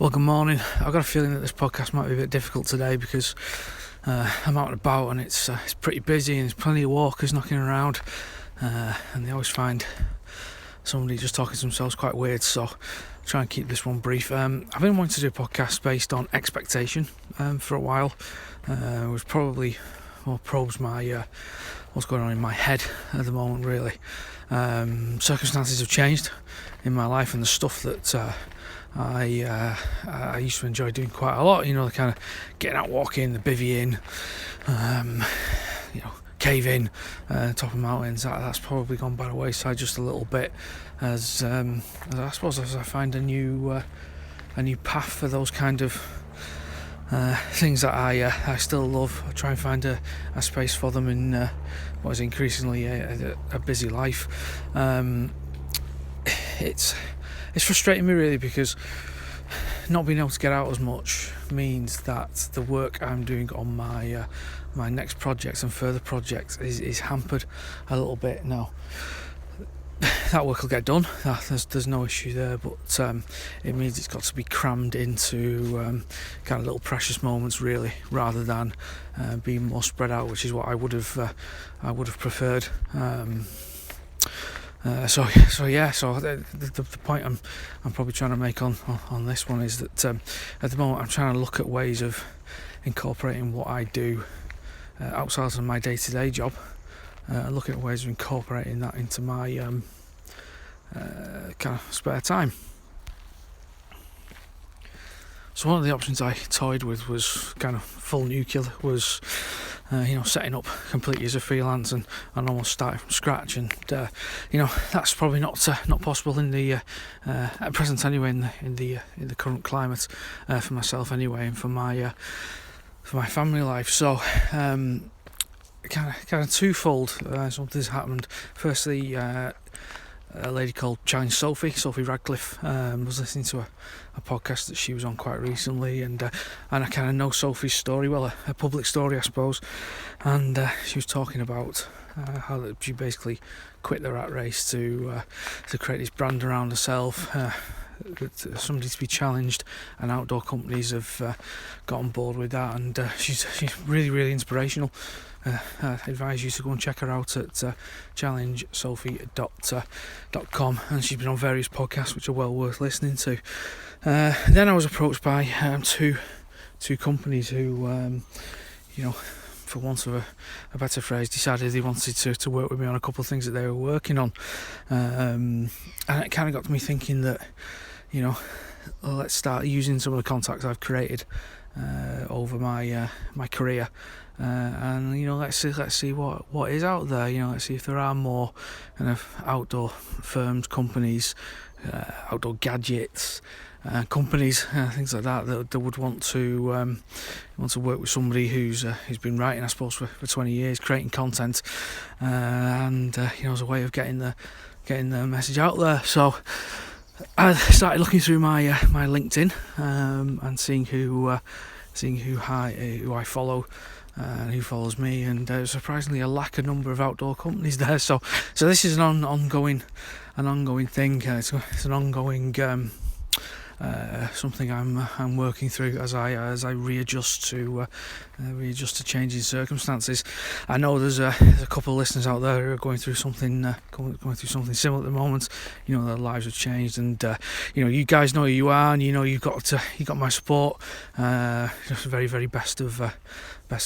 Well, good morning. I've got a feeling that this podcast might be a bit difficult today because I'm out and about and it's pretty busy and there's plenty of walkers knocking around and they always find somebody just talking to themselves quite weird, so I'll try and keep this one brief. I've been wanting to do a podcast based on expectation for a while, which probably probes my what's going on in my head at the moment, really. Circumstances have changed in my life and the stuff that I used to enjoy doing quite a lot, the kind of getting out walking, the bivvying, caving, top of mountains, that's probably gone by the wayside just a little bit as I suppose as I find a new path for those kind of things that I still love. I try and find a space for them in what is increasingly a busy life. It's frustrating me really because not being able to get out as much means that the work I'm doing on my my next projects and further projects is hampered a little bit. Now that work will get done, there's no issue there, but it means it's got to be crammed into kind of little precious moments really, rather than being more spread out, which is what I would have preferred. So the point I'm probably trying to make on this one is that at the moment I'm trying to look at ways of incorporating what I do outside of my day-to-day job, looking at ways of incorporating that into my kind of spare time. So one of the options I toyed with was kind of full nuclear, was setting up completely as a freelance and almost starting from scratch, and that's probably not possible in the at present anyway, in the current climate, for myself anyway, and for my family life. So kind of twofold. Something's happened. Firstly, a lady called Challenge Sophie Radcliffe, was listening to a podcast that she was on quite recently, and I kind of know Sophie's story well, a public story I suppose, and she was talking about how she basically quit the rat race to create this brand around herself, somebody to be challenged, and outdoor companies have got on board with that, and she's really, really inspirational. I advise you to go and check her out at challengesophie.com, and she's been on various podcasts which are well worth listening to. Then I was approached by two companies who, for want of a better phrase, decided they wanted to work with me on a couple of things that they were working on, and it kind of got to me thinking that, let's start using some of the contacts I've created over my career, and let's see what is out there. Let's see if there are more kind of outdoor firms, companies, outdoor gadgets, companies, things like that would want to work with somebody who's been writing, I suppose, for 20 years, creating content, and as a way of getting the message out there. So I started looking through my LinkedIn and seeing who I follow and who follows me, and surprisingly a number of outdoor companies there. So this is an ongoing thing. It's an ongoing something I'm working through as I readjust to changing circumstances. I know there's a couple of listeners out there who are going through something similar at the moment. Their lives have changed, and you guys know who you are, and you got my support. Just very, very best of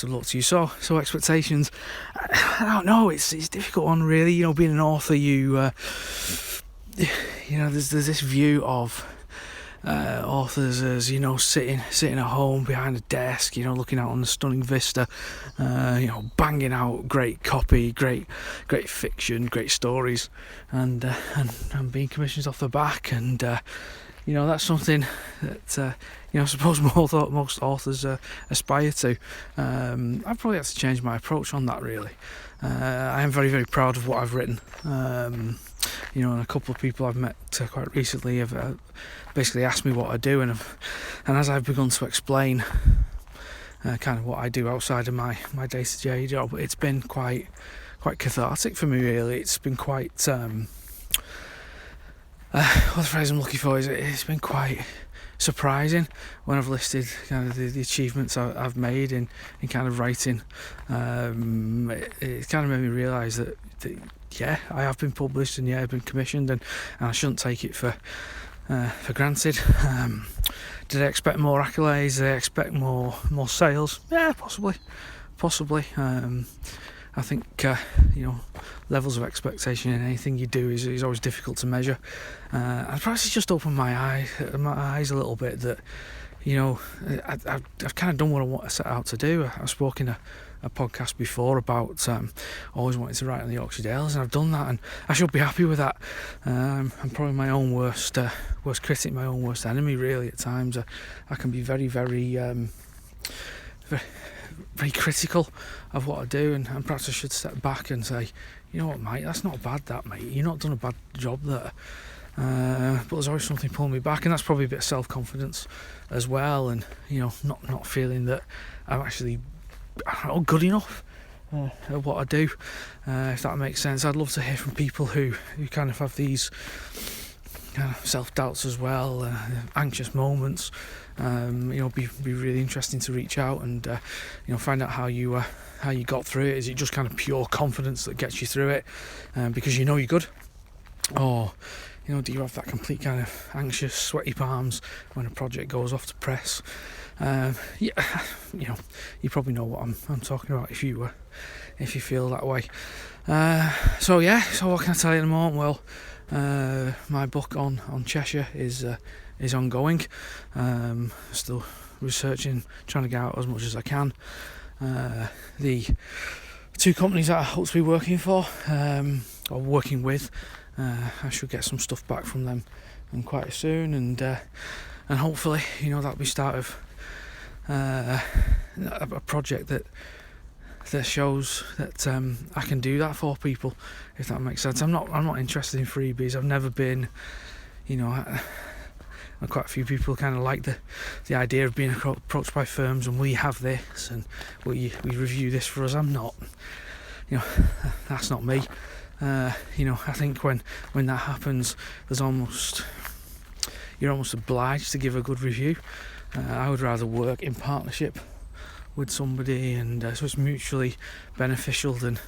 luck to you. So expectations, I don't know. It's a difficult one really. Being an author, there's this view of authors as sitting at home behind a desk, looking out on the stunning vista, banging out great copy, great fiction, great stories, and being commissioned off the back, and that's something that I suppose most authors aspire to. I've probably had to change my approach on that really. I am very, very proud of what I've written. And a couple of people I've met quite recently have basically asked me what I do, and as I've begun to explain kind of what I do outside of my day-to-day job, it's been quite cathartic for me really. It's been quite what the phrase I'm looking for is, it's been quite surprising when I've listed kind of the achievements I've made in kind of writing. It kind of made me realise that yeah, I have been published, and yeah, I've been commissioned, and I shouldn't take it for granted. Did I expect more accolades? Did I expect more sales? Yeah, possibly. I think levels of expectation in anything you do is always difficult to measure. And perhaps it's just opened my eyes a little bit that I've kind of done what I set out to do. I've spoken a podcast before about always wanting to write on the Yorkshire Dales, and I've done that, and I should be happy with that. I'm probably my own worst critic, my own worst enemy, really. At times, I can be very, very, very critical of what I do, and perhaps I should step back and say, you know what, mate, that's not bad, that, mate. You've not done a bad job there. But there's always something pulling me back, and that's probably a bit of self-confidence as well, and not feeling that I'm actually good enough at what I do, if that makes sense. I'd love to hear from people who kind of have these kind of self-doubts as well, anxious moments. Be really interesting to reach out and find out how you got through it. Is it just kind of pure confidence that gets you through it because you're good, or do you have that complete kind of anxious, sweaty palms when a project goes off to press? You probably know what I'm talking about if you feel that way. So what can I tell you at the moment? Well, my book on Cheshire is ongoing. Still researching, trying to get out as much as I can. The two companies that I hope to be working for, or working with, I should get some stuff back from them and quite soon, and hopefully that'll be start of a project that shows that I can do that for people, if that makes sense. I'm not interested in freebies. I've never been, quite a few people kind of like the idea of being approached by firms and we have this and we review this for us. I'm not, that's not me. I think when that happens, you're almost obliged to give a good review. I would rather work in partnership with somebody, and so it's mutually beneficial than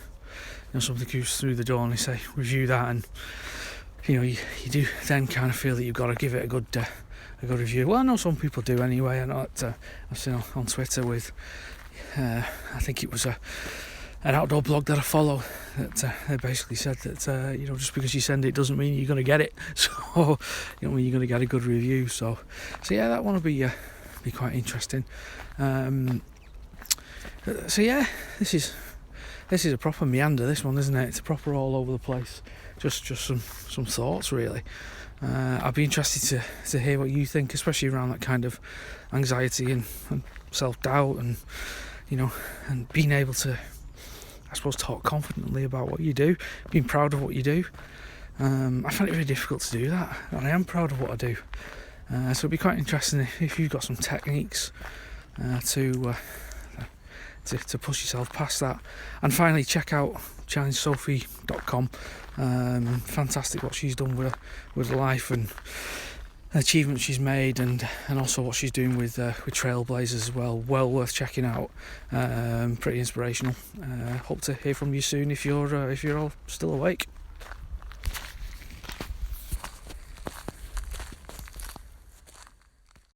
something goes through the door and they say review that, and you do then kind of feel that you've got to give it a good review. Well, I know some people do anyway. I know that I've seen on Twitter with I think it was an outdoor blog that I follow that they basically said that just because you send it doesn't mean you're going to get it. So you're going to get a good review. So yeah, that one will be quite interesting. This is a proper meander, this one, isn't it? It's a proper all over the place. Just some thoughts, really. I'd be interested to hear what you think, especially around that kind of anxiety and self-doubt, and and being able to, I suppose, talk confidently about what you do, being proud of what you do. I find it very difficult to do that, and I am proud of what I do. So it'd be quite interesting if you've got some techniques to push yourself past that. And finally, check out challengesophie.com. Fantastic what she's done with life and achievements she's made, and also what she's doing with Trailblazers as well. Well worth checking out. Pretty inspirational. Hope to hear from you soon if you're all still awake.